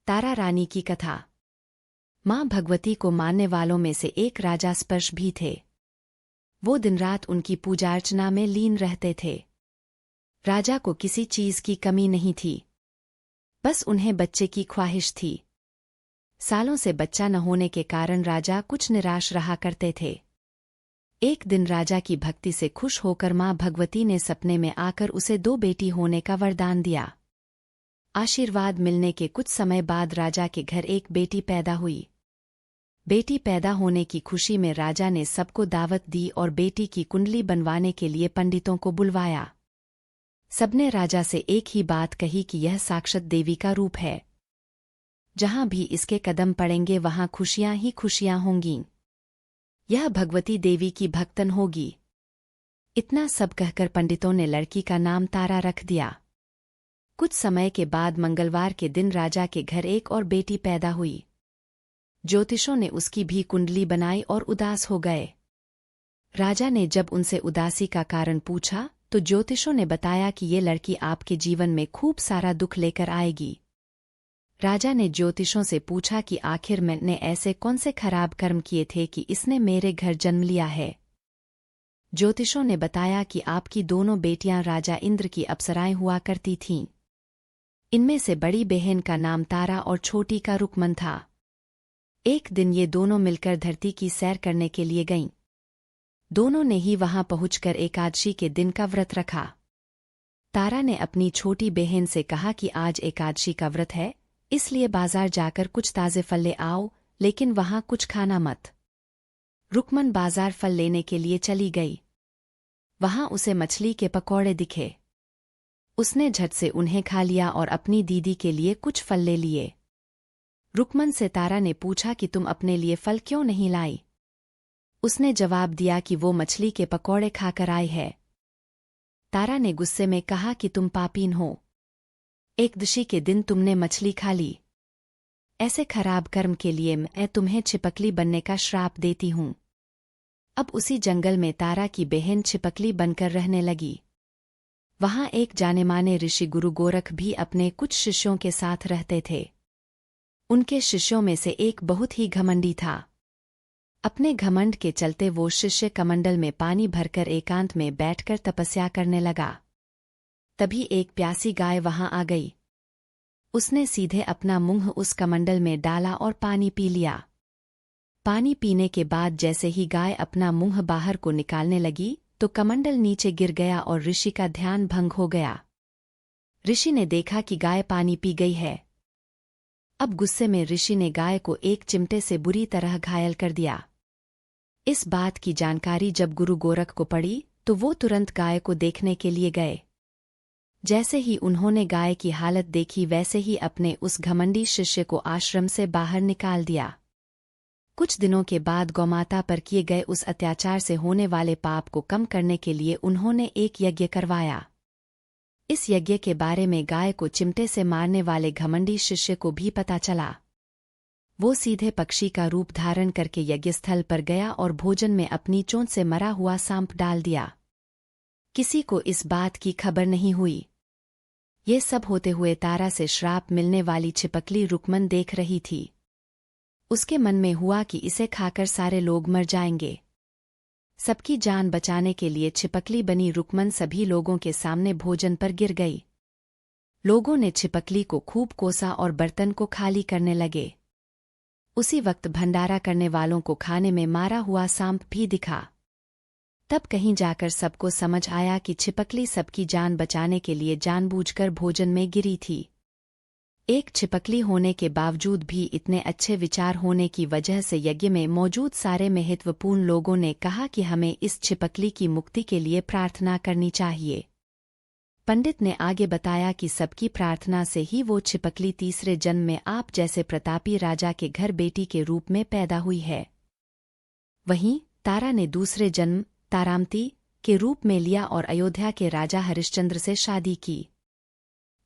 तारा रानी की कथा। मां भगवती को मानने वालों में से एक राजा स्पर्श भी थे। वो दिन रात उनकी पूजा अर्चना में लीन रहते थे। राजा को किसी चीज की कमी नहीं थी, बस उन्हें बच्चे की ख्वाहिश थी। सालों से बच्चा न होने के कारण राजा कुछ निराश रहा करते थे। एक दिन राजा की भक्ति से खुश होकर मां भगवती ने सपने में आकर उसे 2 बेटी होने का वरदान दिया। आशीर्वाद मिलने के कुछ समय बाद राजा के घर एक बेटी पैदा हुई। बेटी पैदा होने की खुशी में राजा ने सबको दावत दी और बेटी की कुंडली बनवाने के लिए पंडितों को बुलवाया। सबने राजा से एक ही बात कही कि यह साक्षात देवी का रूप है। जहां भी इसके कदम पड़ेंगे वहां खुशियां ही खुशियां होंगी। यह भगवती देवी की भक्तन होगी। इतना सब कहकर पंडितों ने लड़की का नाम तारा रख दिया। कुछ समय के बाद मंगलवार के दिन राजा के घर एक और बेटी पैदा हुई। ज्योतिषों ने उसकी भी कुंडली बनाई और उदास हो गए। राजा ने जब उनसे उदासी का कारण पूछा तो ज्योतिषों ने बताया कि ये लड़की आपके जीवन में खूब सारा दुख लेकर आएगी। राजा ने ज्योतिषों से पूछा कि आखिर मैंने ऐसे कौन से खराब कर्म किए थे कि इसने मेरे घर जन्म लिया है। ज्योतिषों ने बताया कि आपकी दोनों बेटियां राजा इंद्र की अप्सराएं हुआ करती थीं। इनमें से बड़ी बहन का नाम तारा और छोटी का रुकमन था। एक दिन ये दोनों मिलकर धरती की सैर करने के लिए गईं। दोनों ने ही वहां पहुंचकर एकादशी के दिन का व्रत रखा। तारा ने अपनी छोटी बहन से कहा कि आज एकादशी का व्रत है, इसलिए बाजार जाकर कुछ ताजे फल ले आओ, लेकिन वहां कुछ खाना मत। रुकमन बाजार फल लेने के लिए चली गई। वहां उसे मछली के पकौड़े दिखे। उसने झट से उन्हें खा लिया और अपनी दीदी के लिए कुछ फल ले लिए। रुकमन से तारा ने पूछा कि तुम अपने लिए फल क्यों नहीं लाई। उसने जवाब दिया कि वो मछली के पकौड़े खाकर आई है। तारा ने गुस्से में कहा कि तुम पापीन हो। एकदशी के दिन तुमने मछली खा ली। ऐसे खराब कर्म के लिए मैं तुम्हें छिपकली बनने का श्राप देती हूं। अब उसी जंगल में तारा की बहन छिपकली बनकर रहने लगी। वहां एक जाने-माने ऋषि गुरु गोरख भी अपने कुछ शिष्यों के साथ रहते थे। उनके शिष्यों में से एक बहुत ही घमंडी था। अपने घमंड के चलते वो शिष्य कमंडल में पानी भरकर एकांत में बैठकर तपस्या करने लगा। तभी एक प्यासी गाय वहां आ गई। उसने सीधे अपना मुंह उस कमंडल में डाला और पानी पी लिया। पानी पीने के बाद जैसे ही गाय अपना मुंह बाहर को निकालने लगी तो कमंडल नीचे गिर गया और ऋषि का ध्यान भंग हो गया। ऋषि ने देखा कि गाय पानी पी गई है। अब गुस्से में ऋषि ने गाय को एक चिमटे से बुरी तरह घायल कर दिया। इस बात की जानकारी जब गुरु गोरख को पड़ी तो वो तुरंत गाय को देखने के लिए गए। जैसे ही उन्होंने गाय की हालत देखी वैसे ही अपने उस घमंडी शिष्य को आश्रम से बाहर निकाल दिया। कुछ दिनों के बाद गौमाता पर किए गए उस अत्याचार से होने वाले पाप को कम करने के लिए उन्होंने एक यज्ञ करवाया। इस यज्ञ के बारे में गाय को चिमटे से मारने वाले घमंडी शिष्य को भी पता चला। वो सीधे पक्षी का रूप धारण करके यज्ञस्थल पर गया और भोजन में अपनी चोंच से मरा हुआ सांप डाल दिया। किसी को इस बात की खबर नहीं हुई। ये सब होते हुए तारा से श्राप मिलने वाली छिपकली रुकमन देख रही थी। उसके मन में हुआ कि इसे खाकर सारे लोग मर जाएंगे। सबकी जान बचाने के लिए छिपकली बनी रुकमन सभी लोगों के सामने भोजन पर गिर गई। लोगों ने छिपकली को खूब कोसा और बर्तन को खाली करने लगे। उसी वक्त भंडारा करने वालों को खाने में मारा हुआ सांप भी दिखा। तब कहीं जाकर सबको समझ आया कि छिपकली सबकी जान बचाने के लिए जानबूझकर भोजन में गिरी थी। एक छिपकली होने के बावजूद भी इतने अच्छे विचार होने की वजह से यज्ञ में मौजूद सारे महत्वपूर्ण लोगों ने कहा कि हमें इस छिपकली की मुक्ति के लिए प्रार्थना करनी चाहिए। पंडित ने आगे बताया कि सबकी प्रार्थना से ही वो छिपकली तीसरे जन्म में आप जैसे प्रतापी राजा के घर बेटी के रूप में पैदा हुई है। वहीं तारा ने दूसरे जन्म तारामती के रूप में लिया और अयोध्या के राजा हरिश्चंद्र से शादी की।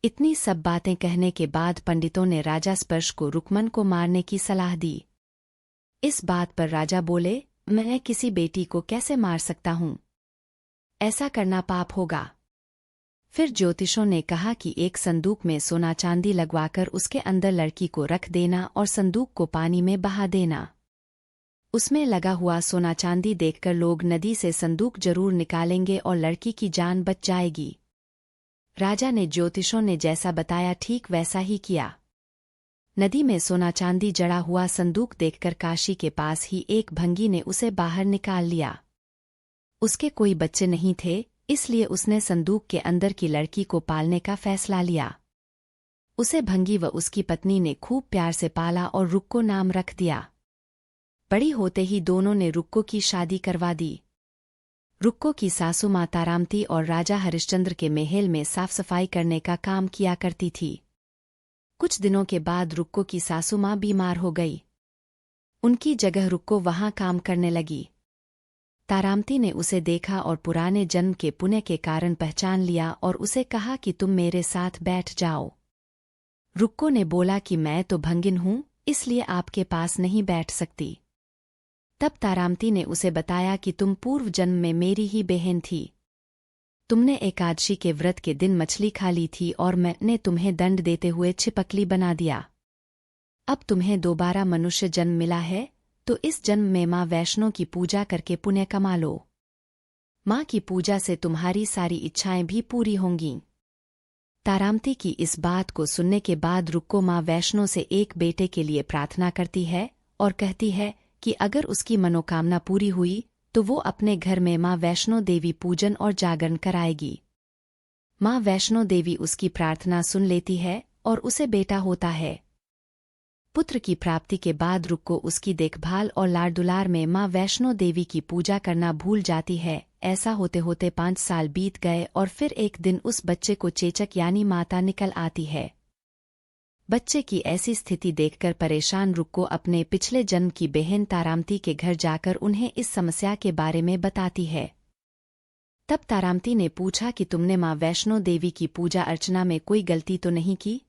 इतनी सब बातें कहने के बाद पंडितों ने राजा स्पर्श को रुकमन को मारने की सलाह दी। इस बात पर राजा बोले, मैं किसी बेटी को कैसे मार सकता हूं? ऐसा करना पाप होगा। फिर ज्योतिषों ने कहा कि एक संदूक में सोना चांदी लगवाकर उसके अंदर लड़की को रख देना और संदूक को पानी में बहा देना। उसमें लगा हुआ सोना चांदी देखकर लोग नदी से संदूक जरूर निकालेंगे और लड़की की जान बच जाएगी। राजा ने ज्योतिषों ने जैसा बताया ठीक वैसा ही किया। नदी में सोना चांदी जड़ा हुआ संदूक देखकर काशी के पास ही एक भंगी ने उसे बाहर निकाल लिया। उसके कोई बच्चे नहीं थे, इसलिए उसने संदूक के अंदर की लड़की को पालने का फैसला लिया। उसे भंगी व उसकी पत्नी ने खूब प्यार से पाला और रुक्को नाम रख दिया। बड़ी होते ही दोनों ने रुक्को की शादी करवा दी। रुक्को की सासू माँ तारामती और राजा हरिश्चंद्र के महल में साफ सफाई करने का काम किया करती थी। कुछ दिनों के बाद रुक्को की सासू माँ बीमार हो गई। उनकी जगह रुक्को वहां काम करने लगी। तारामती ने उसे देखा और पुराने जन्म के पुण्य के कारण पहचान लिया और उसे कहा कि तुम मेरे साथ बैठ जाओ। रुक्को ने बोला कि मैं तो भंगिन हूं, इसलिए आपके पास नहीं बैठ सकती। तब तारामती ने उसे बताया कि तुम पूर्व जन्म में मेरी ही बहन थी। तुमने एकादशी के व्रत के दिन मछली खा ली थी और मैंने तुम्हें दंड देते हुए छिपकली बना दिया। अब तुम्हें दोबारा मनुष्य जन्म मिला है, तो इस जन्म में माँ वैष्णो की पूजा करके पुण्य कमा लो। माँ की पूजा से तुम्हारी सारी इच्छाएं भी पूरी होंगी। तारामती की इस बात को सुनने के बाद रुक्को माँ वैष्णो से एक बेटे के लिए प्रार्थना करती है और कहती है कि अगर उसकी मनोकामना पूरी हुई तो वो अपने घर में माँ वैष्णो देवी पूजन और जागरण कराएगी। माँ वैष्णो देवी उसकी प्रार्थना सुन लेती है और उसे बेटा होता है। पुत्र की प्राप्ति के बाद रुक्को उसकी देखभाल और लाड दुलार में माँ वैष्णो देवी की पूजा करना भूल जाती है। ऐसा होते होते 5 साल बीत गए और फिर एक दिन उस बच्चे को चेचक यानी माता निकल आती है। बच्चे की ऐसी स्थिति देखकर परेशान रुक्को अपने पिछले जन्म की बहन तारामती के घर जाकर उन्हें इस समस्या के बारे में बताती है। तब तारामती ने पूछा कि तुमने माँ वैष्णो देवी की पूजा अर्चना में कोई गलती तो नहीं की?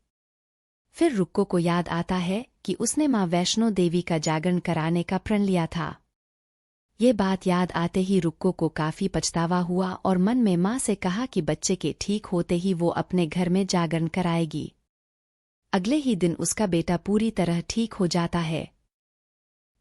फिर रुक्को को याद आता है कि उसने माँ वैष्णो देवी का जागरण कराने का प्रण लिया था। ये बात याद आते ही रुक्को को काफी पछतावा हुआ और मन में माँ से कहा कि बच्चे के ठीक होते ही वो अपने घर में जागरण कराएगी। अगले ही दिन उसका बेटा पूरी तरह ठीक हो जाता है।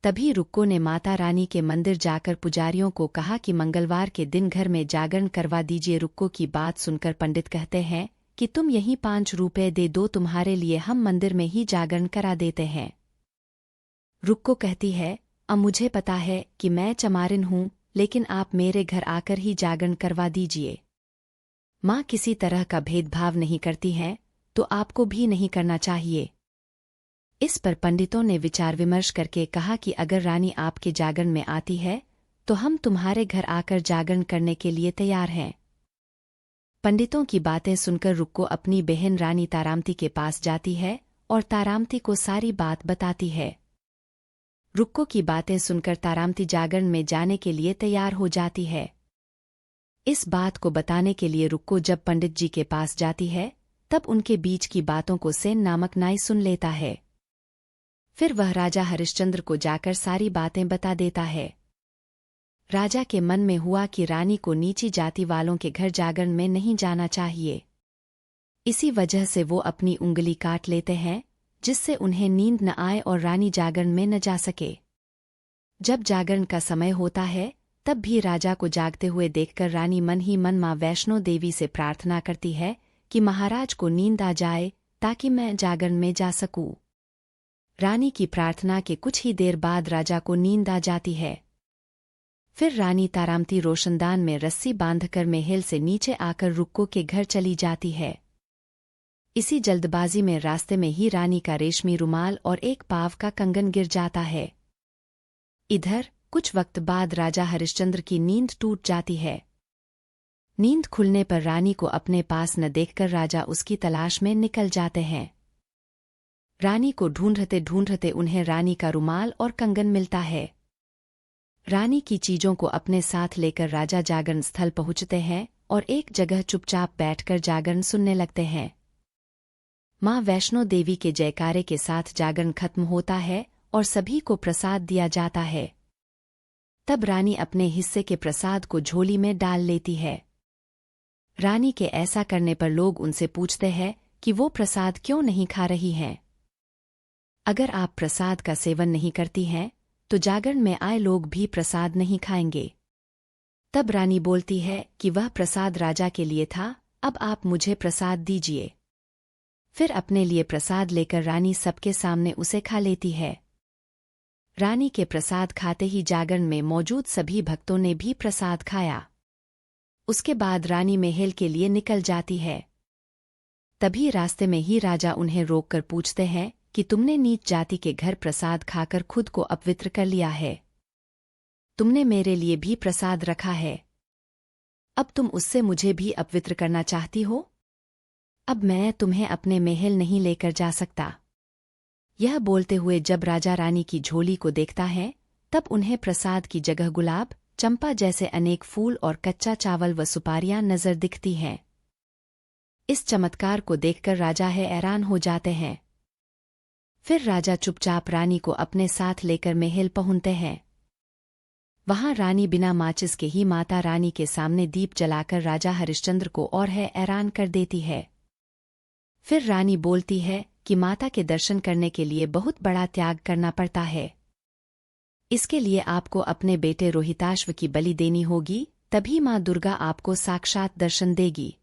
तभी रुक्को ने माता रानी के मंदिर जाकर पुजारियों को कहा कि मंगलवार के दिन घर में जागरण करवा दीजिए। रुक्को की बात सुनकर पंडित कहते हैं कि तुम यहीं 5 रुपए दे दो, तुम्हारे लिए हम मंदिर में ही जागरण करा देते हैं। रुक्को कहती है, अब मुझे पता है कि मैं चमारिन हूं, लेकिन आप मेरे घर आकर ही जागरण करवा दीजिए। माँ किसी तरह का भेदभाव नहीं करती है, तो आपको भी नहीं करना चाहिए। इस पर पंडितों ने विचार विमर्श करके कहा कि अगर रानी आपके जागरण में आती है तो हम तुम्हारे घर आकर जागरण करने के लिए तैयार हैं। पंडितों की बातें सुनकर रुक्को अपनी बहन रानी तारामती के पास जाती है और तारामती को सारी बात बताती है। रुक्को की बातें सुनकर तारामती जागरण में जाने के लिए तैयार हो जाती है। इस बात को बताने के लिए रुक्को जब पंडित जी के पास जाती है तब उनके बीच की बातों को सेन नामक नाई सुन लेता है। फिर वह राजा हरिश्चंद्र को जाकर सारी बातें बता देता है। राजा के मन में हुआ कि रानी को नीची जाति वालों के घर जागरण में नहीं जाना चाहिए। इसी वजह से वो अपनी उंगली काट लेते हैं, जिससे उन्हें नींद न आए और रानी जागरण में न जा सके। जब जागरण का समय होता है तब भी राजा को जागते हुए देखकर रानी मन ही मन माँ वैष्णो देवी से प्रार्थना करती है कि महाराज को नींद आ जाए ताकि मैं जागरण में जा सकूं। रानी की प्रार्थना के कुछ ही देर बाद राजा को नींद आ जाती है। फिर रानी तारामती रोशनदान में रस्सी बांधकर महल से नीचे आकर रुक्को के घर चली जाती है। इसी जल्दबाजी में रास्ते में ही रानी का रेशमी रुमाल और एक पाव का कंगन गिर जाता है। इधर कुछ वक्त बाद राजा हरिश्चंद्र की नींद टूट जाती है। नींद खुलने पर रानी को अपने पास न देखकर राजा उसकी तलाश में निकल जाते हैं। रानी को ढूंढते ढूंढते उन्हें रानी का रुमाल और कंगन मिलता है। रानी की चीजों को अपने साथ लेकर राजा जागरण स्थल पहुंचते हैं और एक जगह चुपचाप बैठकर जागरण सुनने लगते हैं। माँ वैष्णो देवी के जयकारे के साथ जागरण खत्म होता है और सभी को प्रसाद दिया जाता है। तब रानी अपने हिस्से के प्रसाद को झोली में डाल लेती है। रानी के ऐसा करने पर लोग उनसे पूछते हैं कि वो प्रसाद क्यों नहीं खा रही हैं। अगर आप प्रसाद का सेवन नहीं करती हैं तो जागरण में आए लोग भी प्रसाद नहीं खाएंगे। तब रानी बोलती है कि वह प्रसाद राजा के लिए था, अब आप मुझे प्रसाद दीजिए। फिर अपने लिए प्रसाद लेकर रानी सबके सामने उसे खा लेती है। रानी के प्रसाद खाते ही जागरण में मौजूद सभी भक्तों ने भी प्रसाद खाया। उसके बाद रानी महल के लिए निकल जाती है। तभी रास्ते में ही राजा उन्हें रोककर पूछते हैं कि तुमने नीच जाति के घर प्रसाद खाकर खुद को अपवित्र कर लिया है। तुमने मेरे लिए भी प्रसाद रखा है, अब तुम उससे मुझे भी अपवित्र करना चाहती हो। अब मैं तुम्हें अपने महल नहीं लेकर जा सकता। यह बोलते हुए जब राजा रानी की झोली को देखता है तब उन्हें प्रसाद की जगह गुलाब, चंपा जैसे अनेक फूल और कच्चा चावल व सुपारियां नजर दिखती हैं। इस चमत्कार को देखकर राजा हैरान हो जाते हैं। फिर राजा चुपचाप रानी को अपने साथ लेकर महल पहुंचते हैं। वहां रानी बिना माचिस के ही माता रानी के सामने दीप जलाकर राजा हरिश्चंद्र को और हैरान कर देती है। फिर रानी बोलती है कि माता के दर्शन करने के लिए बहुत बड़ा त्याग करना पड़ता है। इसके लिए आपको अपने बेटे रोहिताश्व की बलि देनी होगी, तभी माँ दुर्गा आपको साक्षात दर्शन देगी।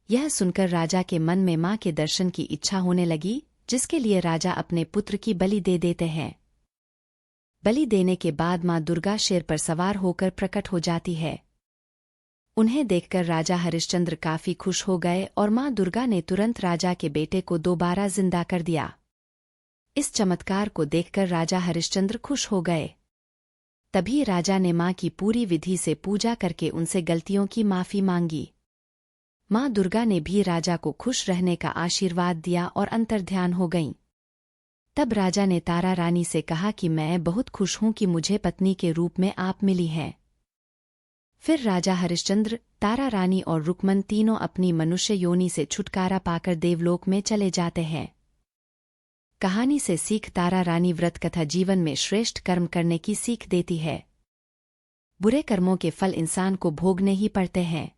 यह सुनकर राजा के मन में माँ के दर्शन की इच्छा होने लगी, जिसके लिए राजा अपने पुत्र की बलि दे देते हैं। बलि देने के बाद माँ दुर्गा शेर पर सवार होकर प्रकट हो जाती है। उन्हें देखकर राजा हरिश्चंद्र काफी खुश हो गए और माँ दुर्गा ने तुरंत राजा के बेटे को दोबारा जिंदा कर दिया। इस चमत्कार को देखकर राजा हरिश्चंद्र खुश हो गए। तभी राजा ने माँ की पूरी विधि से पूजा करके उनसे गलतियों की माफी मांगी। माँ दुर्गा ने भी राजा को खुश रहने का आशीर्वाद दिया और अंतर्ध्यान हो गईं। तब राजा ने तारा रानी से कहा कि मैं बहुत खुश हूं कि मुझे पत्नी के रूप में आप मिली हैं। फिर राजा हरिश्चंद्र, तारा रानी और रुक्मन तीनों अपनी मनुष्य योनि से छुटकारा पाकर देवलोक में चले जाते हैं। कहानी से सीख तारा रानी व्रत कथा जीवन में श्रेष्ठ कर्म करने की सीख देती है। बुरे कर्मों के फल इंसान को भोगने ही पड़ते हैं।